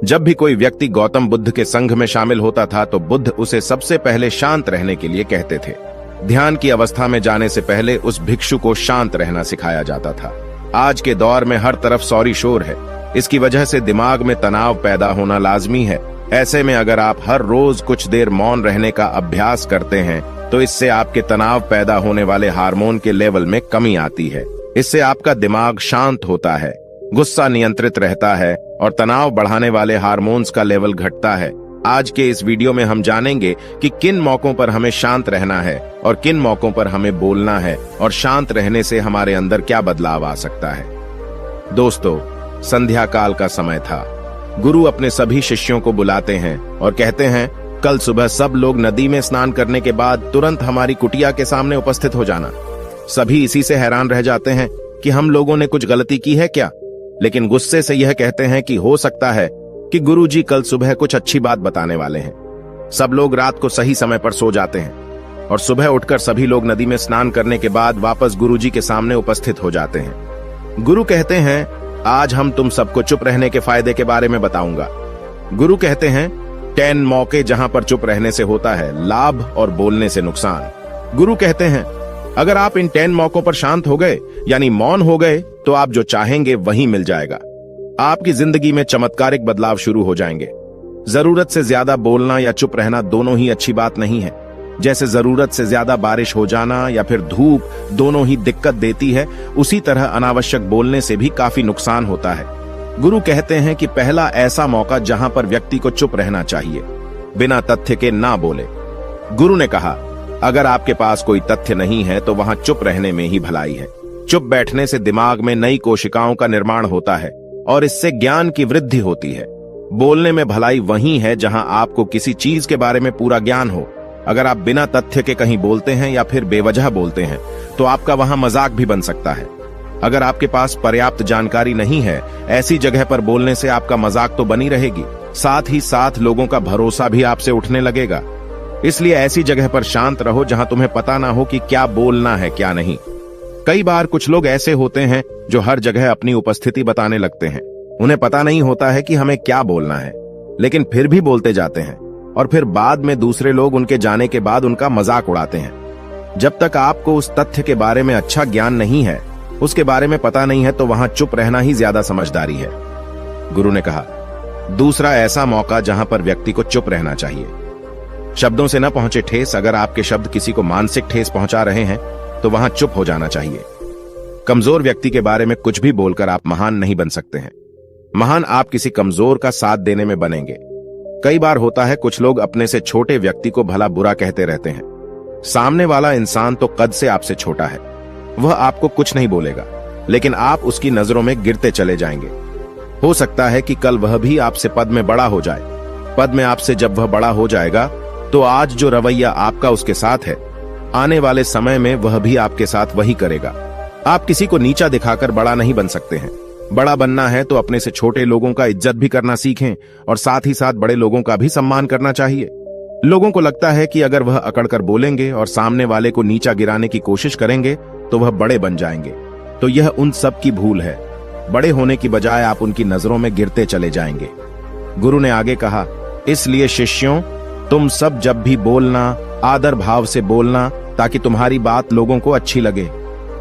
जब भी कोई व्यक्ति गौतम बुद्ध के संघ में शामिल होता था तो बुद्ध उसे सबसे पहले शांत रहने के लिए कहते थे। ध्यान की अवस्था में जाने से पहले उस भिक्षु को शांत रहना सिखाया जाता था। आज के दौर में हर तरफ सौरी शोर है। इसकी वजह से दिमाग में तनाव पैदा होना लाजमी है। ऐसे में अगर आप हर रोज कुछ देर मौन रहने का अभ्यास करते हैं तो इससे आपके तनाव पैदा होने वाले हार्मोन के लेवल में कमी आती है। इससे आपका दिमाग शांत होता है, गुस्सा नियंत्रित रहता है और तनाव बढ़ाने वाले हार्मोन्स का लेवल घटता है। आज के इस वीडियो में हम जानेंगे कि किन मौकों पर हमें शांत रहना है और किन मौकों पर हमें बोलना है और शांत रहने से हमारे अंदर क्या बदलाव आ सकता है। दोस्तों, संध्या काल का समय था। गुरु अपने सभी शिष्यों को बुलाते हैं और कहते हैं, कल सुबह सब लोग नदी में स्नान करने के बाद तुरंत हमारी कुटिया के सामने उपस्थित हो जाना। सभी इसी से हैरान रह जाते हैं कि हम लोगों ने कुछ गलती की है क्या, लेकिन गुस्से से यह कहते हैं कि हो सकता है कि गुरुजी कल सुबह कुछ अच्छी बात बताने वाले हैं। सब लोग रात को सही समय पर सो जाते हैं और सुबह उठकर सभी लोग नदी में स्नान करने के बाद वापस गुरुजी के सामने उपस्थित हो जाते हैं। गुरु कहते हैं, आज हम तुम सबको चुप रहने के फायदे के बारे में बताऊंगा। गुरु कहते हैं, 10 मौके जहां पर चुप रहने से होता है लाभ और बोलने से नुकसान। गुरु कहते हैं, अगर आप इन 10 मौकों पर शांत हो गए यानी मौन हो गए तो आप जो चाहेंगे वही मिल जाएगा। आपकी जिंदगी में चमत्कारिक बदलाव शुरू हो जाएंगे। जरूरत से ज्यादा बोलना या चुप रहना दोनों ही अच्छी बात नहीं है। जैसे जरूरत से ज्यादा बारिश हो जाना या फिर धूप दोनों ही दिक्कत देती है, उसी तरह अनावश्यक बोलने से भी काफी नुकसान होता है। गुरु कहते हैं कि पहला ऐसा मौका जहां पर व्यक्ति को चुप रहना चाहिए, बिना तथ्य के ना बोले। गुरु ने कहा, अगर आपके पास कोई तथ्य नहीं है तो वहां चुप रहने में ही भलाई है। चुप बैठने से दिमाग में नई कोशिकाओं का निर्माण होता है और इससे ज्ञान की वृद्धि होती है। बोलने में भलाई वहीं है जहां आपको किसी चीज के बारे में पूरा ज्ञान हो। अगर आप बिना तथ्य के कहीं बोलते हैं या फिर बेवजह बोलते हैं तो आपका वहां मजाक भी बन सकता है। अगर आपके पास पर्याप्त जानकारी नहीं है, ऐसी जगह पर बोलने से आपका मजाक तो बनी रहेगी, साथ ही साथ लोगों का भरोसा भी आपसे उठने लगेगा। इसलिए ऐसी जगह पर शांत रहो जहां तुम्हें पता ना हो कि क्या बोलना है क्या नहीं। कई बार कुछ लोग ऐसे होते हैं जो हर जगह अपनी उपस्थिति बताने लगते हैं। उन्हें पता नहीं होता है कि हमें क्या बोलना है, लेकिन फिर भी बोलते जाते हैं और फिर बाद में दूसरे लोग उनके जाने के बाद उनका मजाक उड़ाते हैं। जब तक आपको उस तथ्य के बारे में अच्छा ज्ञान नहीं है, उसके बारे में पता नहीं है, तो वहां चुप रहना ही ज्यादा समझदारी है। गुरु ने कहा, दूसरा ऐसा मौका जहां पर व्यक्ति को चुप रहना चाहिए। शब्दों से न पहुंचे ठेस। अगर आपके शब्द किसी को मानसिक ठेस पहुंचा रहे हैं तो वहां चुप हो जाना चाहिए। कमजोर व्यक्ति के बारे में कुछ भी बोलकर आप महान नहीं बन सकते हैं। महान आप किसी कमजोर का साथ देने में बनेंगे। कई बार होता है कुछ लोग अपने से छोटे व्यक्ति को भला बुरा कहते रहते हैं। सामने वाला इंसान तो कद से आपसे छोटा है, वह आपको कुछ नहीं बोलेगा, लेकिन आप उसकी नजरों में गिरते चले जाएंगे। हो सकता है कि कल वह भी आपसे पद में बड़ा हो जाए। पद में आपसे जब वह बड़ा हो जाएगा तो आज जो रवैया आपका उसके साथ है, आने वाले समय में वह भी आपके साथ वही करेगा। आप किसी को नीचा दिखाकर बड़ा नहीं बन सकते हैं। बड़ा बनना है तो अपने से छोटे लोगों का इज्जत भी करना सीखें और साथ ही साथ बड़े लोगों का भी सम्मान करना चाहिए। लोगों को लगता है कि अगर वह अकड़कर बोलेंगे और सामने वाले को नीचा गिराने की कोशिश करेंगे तो वह बड़े बन जाएंगे, तो यह उन सब की भूल है। बड़े होने की बजाय आप उनकी नजरों में गिरते चले जाएंगे। गुरु ने आगे कहा, इसलिए शिष्यों, तुम सब जब भी बोलना आदर भाव से बोलना, ताकि तुम्हारी बात लोगों को अच्छी लगे।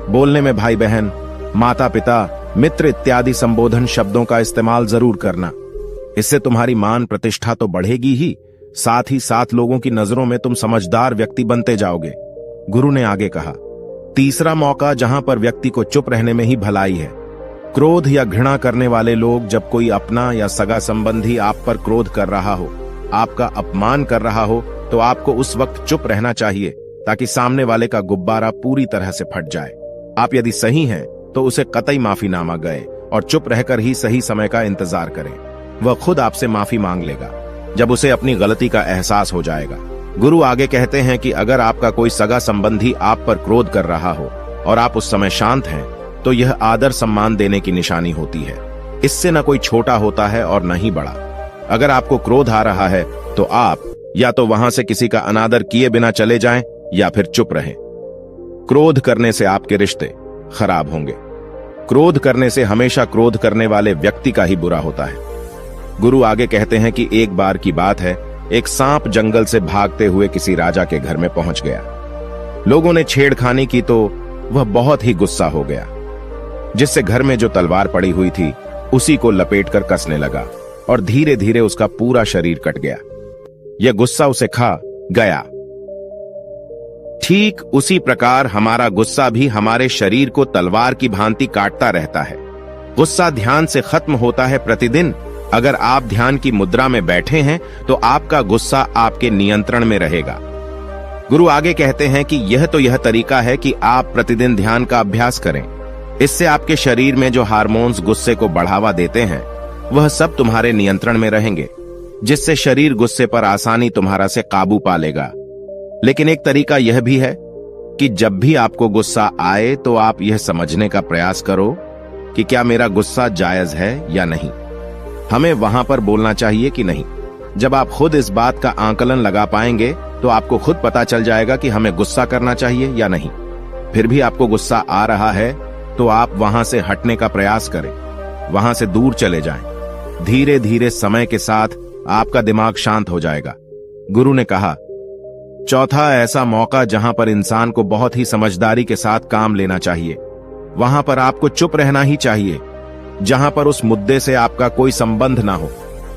बोलने में भाई बहन, माता पिता, मित्र इत्यादि संबोधन शब्दों का इस्तेमाल जरूर करना। इससे तुम्हारी मान प्रतिष्ठा तो बढ़ेगी ही, साथ ही साथ लोगों की नजरों में तुम समझदार व्यक्ति बनते जाओगे। गुरु ने आगे कहा, तीसरा मौका जहां पर व्यक्ति को चुप रहने में ही भलाई है। क्रोध या घृणा करने वाले लोग, जब कोई अपना या सगा संबंधी आप पर क्रोध कर रहा हो, आपका अपमान कर रहा हो, तो आपको उस वक्त चुप रहना चाहिए ताकि सामने वाले का गुब्बारा पूरी तरह से फट जाए। आप यदि सही हैं तो उसे कतई माफीनामा गए और चुप रहकर ही सही समय का इंतजार करें। वह खुद आपसे माफी मांग लेगा जब उसे अपनी गलती का एहसास हो जाएगा। गुरु आगे कहते हैं कि अगर आपका कोई सगा संबंधी आप पर क्रोध कर रहा हो और आप उस समय शांत हैं, तो यह आदर सम्मान देने की निशानी होती है। इससे न कोई छोटा होता है और न ही बड़ा। अगर आपको क्रोध आ रहा है तो आप या तो वहां से किसी का अनादर किए बिना चले जाएं या फिर चुप रहें। क्रोध करने से आपके रिश्ते खराब होंगे। क्रोध करने से हमेशा क्रोध करने वाले व्यक्ति का ही बुरा होता है। गुरु आगे कहते हैं कि एक बार की बात है, एक सांप जंगल से भागते हुए किसी राजा के घर में पहुंच गया। लोगों ने छेड़खानी की तो वह बहुत ही गुस्सा हो गया, जिससे घर में जो तलवार पड़ी हुई थी उसी को लपेटकर कसने लगा और धीरे धीरे उसका पूरा शरीर कट गया। यह गुस्सा उसे खा गया। ठीक उसी प्रकार हमारा गुस्सा भी हमारे शरीर को तलवार की भांति काटता रहता है। गुस्सा ध्यान से खत्म होता है प्रतिदिन। अगर आप ध्यान की मुद्रा में बैठे हैं तो आपका गुस्सा आपके नियंत्रण में रहेगा। गुरु आगे कहते हैं कि यह तरीका है कि आप प्रतिदिन ध्यान का अभ्यास करें। इससे आपके शरीर में जो हार्मोन्स गुस्से को बढ़ावा देते हैं वह सब तुम्हारे नियंत्रण में रहेंगे, जिससे शरीर गुस्से पर आसानी तुम्हारा से काबू पा लेगा। लेकिन एक तरीका यह भी है कि जब भी आपको गुस्सा आए तो आप यह समझने का प्रयास करो कि क्या मेरा गुस्सा जायज है या नहीं। हमें वहां पर बोलना चाहिए कि नहीं। जब आप खुद इस बात का आकलन लगा पाएंगे तो आपको खुद पता चल जाएगा कि हमें गुस्सा करना चाहिए या नहीं। फिर भी आपको गुस्सा आ रहा है तो आप वहां से हटने का प्रयास करें, वहां से दूर चले जाएं। धीरे धीरे समय के साथ आपका दिमाग शांत हो जाएगा। गुरु ने कहा, चौथा ऐसा मौका जहां पर इंसान को बहुत ही समझदारी के साथ काम लेना चाहिए, वहां पर आपको चुप रहना ही चाहिए, जहां पर उस मुद्दे से आपका कोई संबंध ना हो।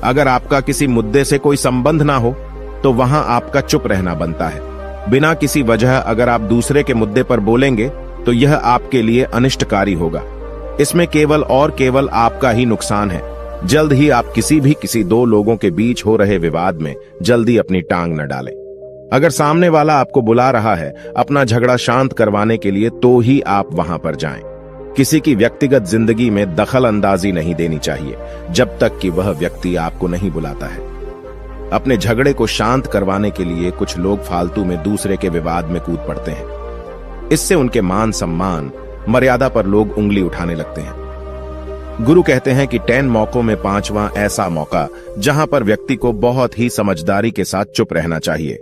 अगर आपका किसी मुद्दे से कोई संबंध ना हो तो वहां आपका चुप रहना बनता है। बिना किसी वजह अगर आप दूसरे के मुद्दे पर बोलेंगे तो यह आपके लिए अनिष्टकारी होगा। इसमें केवल और केवल आपका ही नुकसान है। जल्द ही आप किसी दो लोगों के बीच हो रहे विवाद में जल्दी अपनी टांग न डालें। अगर सामने वाला आपको बुला रहा है अपना झगड़ा शांत करवाने के लिए तो ही आप वहां पर जाएं। किसी की व्यक्तिगत जिंदगी में दखल अंदाजी नहीं देनी चाहिए जब तक कि वह व्यक्ति आपको नहीं बुलाता है। अपने झगड़े को शांत करवाने के लिए कुछ लोग फालतू में दूसरे के विवाद में कूद पड़ते हैं। इससे उनके मान सम्मान मर्यादा पर लोग उंगली उठाने लगते हैं। गुरु कहते हैं कि 10 मौकों में 5वां ऐसा मौका जहां पर व्यक्ति को बहुत ही समझदारी के साथ चुप रहना चाहिए।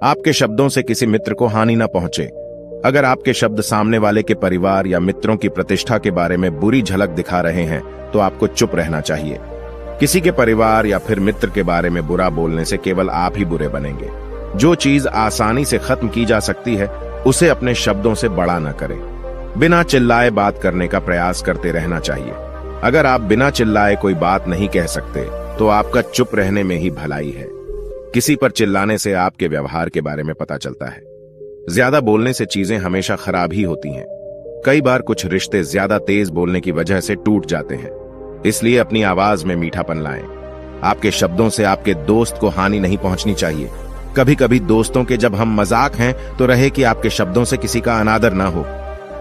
आपके शब्दों से किसी मित्र को हानि न पहुंचे। अगर आपके शब्द सामने वाले के परिवार या मित्रों की प्रतिष्ठा के बारे में बुरी झलक दिखा रहे हैं तो आपको चुप रहना चाहिए। किसी के परिवार या फिर मित्र के बारे में बुरा बोलने से केवल आप ही बुरे बनेंगे। जो चीज आसानी से खत्म की जा सकती है उसे अपने शब्दों से बड़ा न करें। बिना चिल्लाए बात करने का प्रयास करते रहना चाहिए। अगर आप बिना चिल्लाए कोई बात नहीं कह सकते तो आपका चुप रहने में ही भलाई है। किसी पर चिल्लाने से आपके व्यवहार के बारे में पता चलता है। ज्यादा बोलने से चीजें हमेशा खराब ही होती हैं। कई बार कुछ रिश्ते ज्यादा तेज बोलने की वजह से टूट जाते हैं। इसलिए अपनी आवाज में मीठापन लाएं। आपके शब्दों से आपके दोस्त को हानि नहीं पहुंचनी चाहिए। कभी कभी दोस्तों के जब हम मजाक हैं तो रहे कि आपके शब्दों से किसी का अनादर ना हो।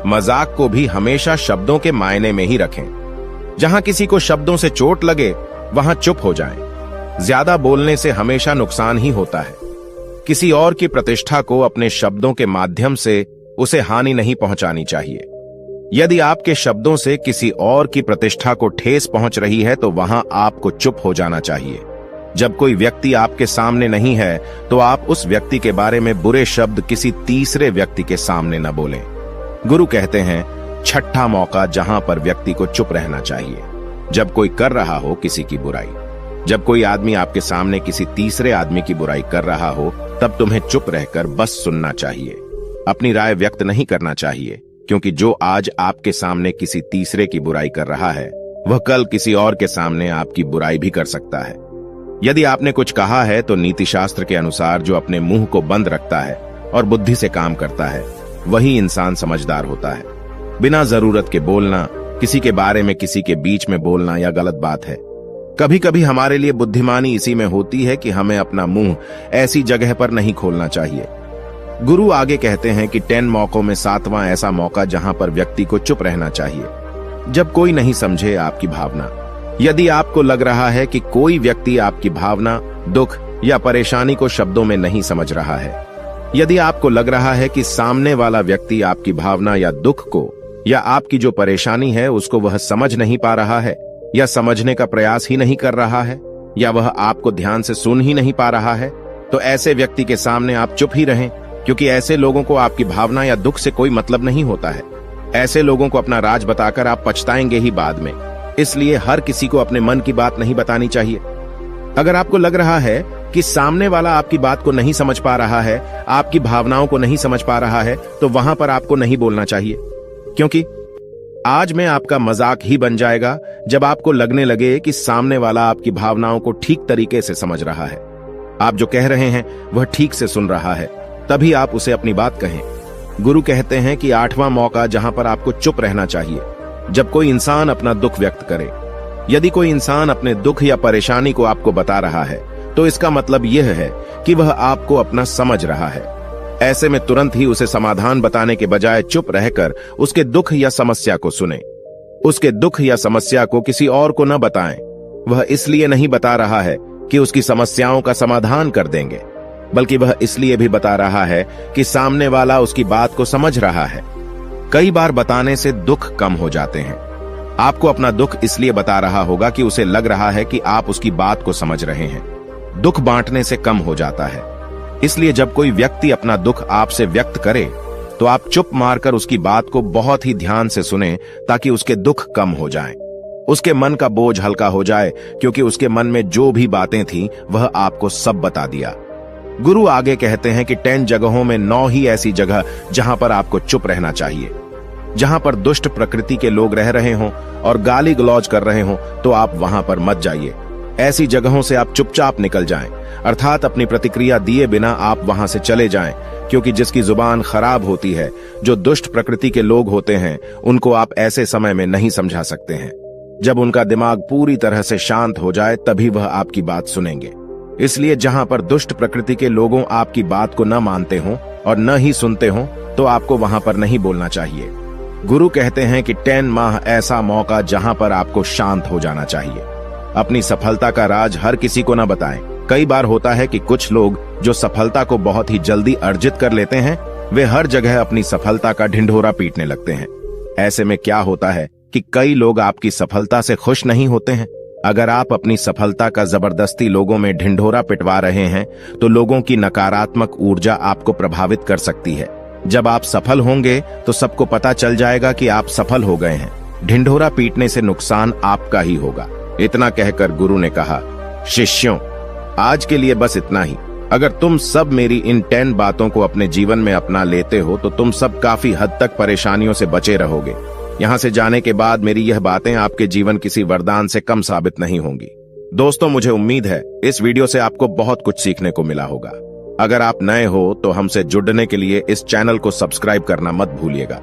मजाक को भी हमेशा शब्दों के मायने में ही रखें। जहां किसी को शब्दों से चोट लगे वहां चुप हो जाएं। ज्यादा बोलने से हमेशा नुकसान ही होता है। किसी और की प्रतिष्ठा को अपने शब्दों के माध्यम से उसे हानि नहीं पहुंचानी चाहिए। यदि आपके शब्दों से किसी और की प्रतिष्ठा को ठेस पहुंच रही है तो वहां आपको चुप हो जाना चाहिए। जब कोई व्यक्ति आपके सामने नहीं है तो आप उस व्यक्ति के बारे में बुरे शब्द किसी तीसरे व्यक्ति के सामने न बोलें। गुरु कहते हैं, छठा मौका जहां पर व्यक्ति को चुप रहना चाहिए, जब कोई कर रहा हो किसी की बुराई। जब कोई आदमी आपके सामने किसी तीसरे आदमी की बुराई कर रहा हो तब तुम्हें चुप रहकर बस सुनना चाहिए। अपनी राय व्यक्त नहीं करना चाहिए, क्योंकि जो आज आपके सामने किसी तीसरे की बुराई कर रहा है वह कल किसी और के सामने आपकी बुराई भी कर सकता है। यदि आपने कुछ कहा है तो नीति शास्त्र के अनुसार जो अपने मुंह को बंद रखता है और बुद्धि से काम करता है वही इंसान समझदार होता है। बिना जरूरत के बोलना, किसी के बारे में किसी के बीच में बोलना यह गलत बात है। कभी कभी हमारे लिए बुद्धिमानी इसी में होती है कि हमें अपना मुंह ऐसी जगह पर नहीं खोलना चाहिए। गुरु आगे कहते हैं कि 10 मौकों में 7वां ऐसा मौका जहां पर व्यक्ति को चुप रहना चाहिए, जब कोई नहीं समझे आपकी भावना। यदि आपको लग रहा है कि कोई व्यक्ति आपकी भावना, दुख या परेशानी को शब्दों में नहीं समझ रहा है, यदि आपको लग रहा है कि सामने वाला व्यक्ति आपकी भावना या दुख को या आपकी जो परेशानी है उसको वह समझ नहीं पा रहा है या समझने का प्रयास ही नहीं कर रहा है या वह आपको ध्यान से सुन ही नहीं पा रहा है, तो ऐसे व्यक्ति के सामने आप चुप ही रहें, क्योंकि ऐसे लोगों को आपकी भावना या दुख से कोई मतलब नहीं होता है। ऐसे लोगों को अपना राज बताकर आप पछताएंगे ही बाद में। इसलिए हर किसी को अपने मन की बात नहीं बतानी चाहिए। अगर आपको लग रहा है कि सामने वाला आपकी बात को नहीं समझ पा रहा है, आपकी भावनाओं को नहीं समझ पा रहा है, तो वहां पर आपको नहीं बोलना चाहिए, क्योंकि आज में आपका मजाक ही बन जाएगा जब आपको लगने लगे कि सामने वाला आपकी भावनाओं को ठीक तरीके से समझ रहा है, आप जो कह रहे हैं वह ठीक से सुन रहा है, तभी आप उसे अपनी बात कहें। गुरु कहते हैं कि 8वां मौका जहां पर आपको चुप रहना चाहिए, जब कोई इंसान अपना दुख व्यक्त करे। यदि कोई इंसान अपने दुख या परेशानी को आपको बता रहा है, तो इसका मतलब यह है कि वह आपको अपना समझ रहा है। ऐसे में तुरंत ही उसे समाधान बताने के बजाय चुप रहकर उसके दुख या समस्या को सुने। उसके दुख या समस्या को किसी और को न बताएं। वह इसलिए नहीं बता रहा है कि उसकी समस्याओं का समाधान कर देंगे, बल्कि वह इसलिए भी बता रहा है कि सामने वाला उसकी बात को समझ रहा है। कई बार बताने से दुख कम हो जाते हैं। आपको अपना दुख इसलिए बता रहा होगा कि उसे लग रहा है कि आप उसकी बात को समझ रहे हैं। दुख बांटने से कम हो जाता है। इसलिए जब कोई व्यक्ति अपना दुख आपसे व्यक्त करे, तो आप चुप मारकर उसकी बात को बहुत ही ध्यान से सुनें, ताकि उसके दुख कम हो जाएं। उसके मन का बोझ हल्का हो जाए, क्योंकि उसके मन में जो भी बातें थीं, वह आपको सब बता दिया। गुरु आगे कहते हैं कि 10 जगहों में 9 ही ऐसी जगह जहां पर आपको चुप रहना चाहिए। जहां पर दुष्ट प्रकृति के लोग रह रहे हों और गाली गलौज कर रहे हों, तो आप वहां पर मत जाइए। ऐसी जगहों से आप चुपचाप निकल जाएं, अर्थात अपनी प्रतिक्रिया दिए बिना आप वहां से चले जाएं, क्योंकि जिसकी जुबान खराब होती है, जो दुष्ट प्रकृति के लोग होते हैं, उनको आप ऐसे समय में नहीं समझा सकते हैं। जब उनका दिमाग पूरी तरह से शांत हो जाए, तभी वह आपकी बात सुनेंगे। इसलिए जहां पर दुष्ट प्रकृति के लोगों आपकी बात को न मानते हों और न ही सुनते हों, तो आपको वहां पर नहीं बोलना चाहिए। गुरु कहते हैं कि 10 माह ऐसा मौका जहां पर आपको शांत हो जाना चाहिए। अपनी सफलता का राज हर किसी को न बताएं। कई बार होता है कि कुछ लोग जो सफलता को बहुत ही जल्दी अर्जित कर लेते हैं, वे हर जगह अपनी सफलता का ढिंढोरा पीटने लगते हैं। ऐसे में क्या होता है कि कई लोग आपकी सफलता से खुश नहीं होते हैं। अगर आप अपनी सफलता का जबरदस्ती लोगों में ढिंढोरा पिटवा रहे हैं, तो लोगों की नकारात्मक ऊर्जा आपको प्रभावित कर सकती है। जब आप सफल होंगे, तो सबको पता चल जाएगा कि आप सफल हो गए हैं। ढिंढोरा पीटने से नुकसान आपका ही होगा। इतना कहकर गुरु ने कहा, शिष्यों, आज के लिए बस इतना ही। अगर तुम सब मेरी इन 10 बातों को अपने जीवन में अपना लेते हो, तो तुम सब काफी हद तक परेशानियों से बचे रहोगे। यहां से जाने के बाद मेरी यह बातें आपके जीवन किसी वरदान से कम साबित नहीं होंगी। दोस्तों, मुझे उम्मीद है इस वीडियो से आपको बहुत कुछ सीखने को मिला होगा। अगर आप नए हो तो हमसे जुड़ने के लिए इस चैनल को सब्सक्राइब करना मत भूलिएगा।